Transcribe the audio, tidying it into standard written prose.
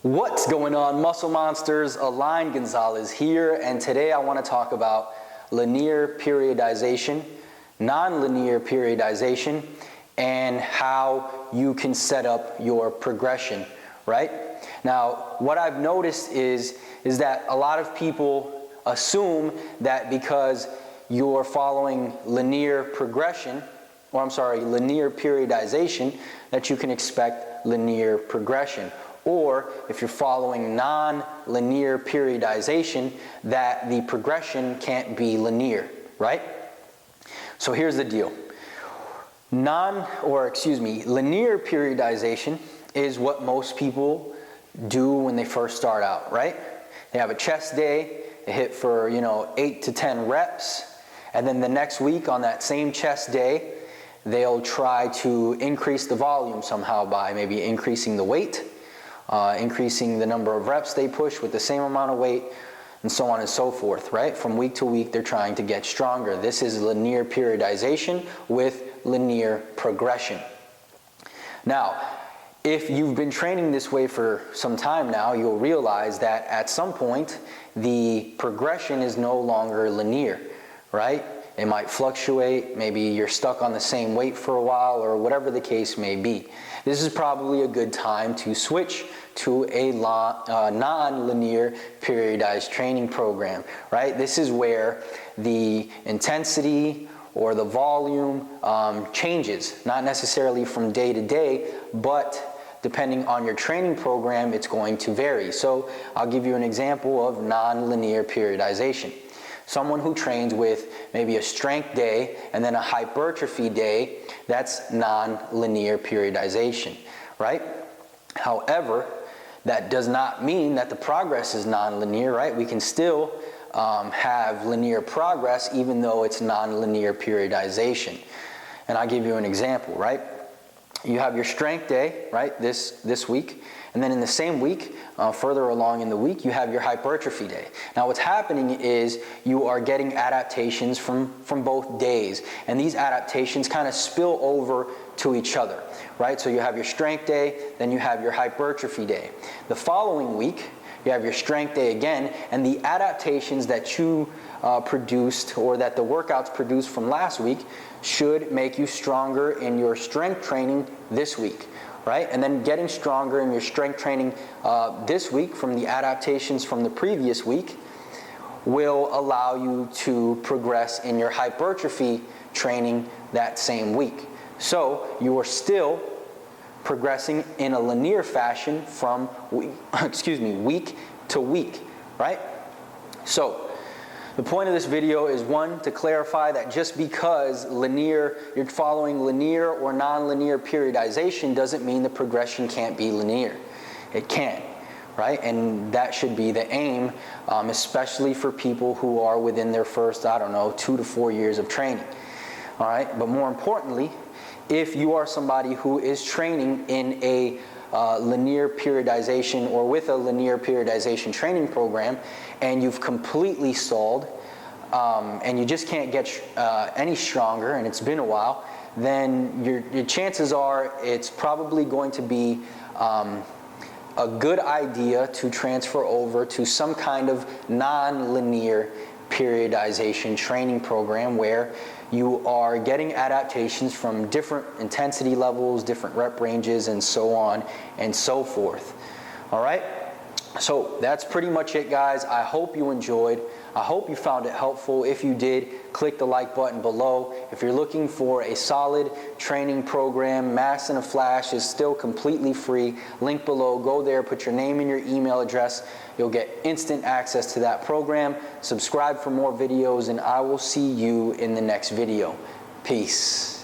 What's going on, Muscle Monsters? Align Gonzalez here, and today I want to talk about linear periodization, non-linear periodization, and how you can set up your progression, right? Now, what I've noticed is that a lot of people assume that because you're following linear progression, linear periodization, that you can expect linear progression. Or if you're following non-linear periodization, that the progression can't be linear, right? So here's the deal. Linear periodization is what most people do when they first start out, right? They have a chest day, they hit for 8 to 10 reps, and then the next week on that same chest day, they'll try to increase the volume somehow by maybe increasing the weight, increasing the number of reps they push with the same amount of weight, and so on and so forth, right? From week to week, they're trying to get stronger. This is linear periodization with linear progression. Now, if you've been training this way for some time now, you'll realize that at some point, the progression is no longer linear, right? It might fluctuate, maybe you're stuck on the same weight for a while, or whatever the case may be. This is probably a good time to switch to a non-linear periodized training program, right? This is where the intensity or the volume changes, not necessarily from day to day, but depending on your training program, it's going to vary. So I'll give you an example of non-linear periodization. Someone who trains with maybe a strength day and then a hypertrophy day, that's non-linear periodization, right? However, that does not mean that the progress is non-linear, right? We can still have linear progress even though it's non-linear periodization. And I'll give you an example, right? You have your strength day, right, this week, and then in the same week, further along in the week, you have your hypertrophy day. Now what's happening is you are getting adaptations from both days, and these adaptations kind of spill over to each other, right? So you have your strength day, then you have your hypertrophy day. The following week, you have your strength day again, and the adaptations that you produced, or that the workouts produced from last week, should make you stronger in your strength training this week, right? And then getting stronger in your strength training this week from the adaptations from the previous week will allow you to progress in your hypertrophy training that same week. So you are still progressing in a linear fashion from week to week, right? So the point of this video is, one, to clarify that just because you're following linear or non-linear periodization doesn't mean the progression can't be linear. It can, right? And that should be the aim, especially for people who are within their first, 2 to 4 years of training. All right, but more importantly, if you are somebody who is training in a linear periodization or with a linear periodization training program, and you've completely stalled, and you just can't get any stronger, and it's been a while, then your chances are it's probably going to be a good idea to transfer over to some kind of non-linear periodization training program where you are getting adaptations from different intensity levels, different rep ranges, and so on and so forth. All right? So that's pretty much it, guys. I hope you enjoyed. I hope you found it helpful. If you did, click the like button below. If you're looking for a solid training program, Mass in a Flash is still completely free. Link below. Go there, put your name and your email address. You'll get instant access to that program. Subscribe for more videos, and I will see you in the next video. Peace.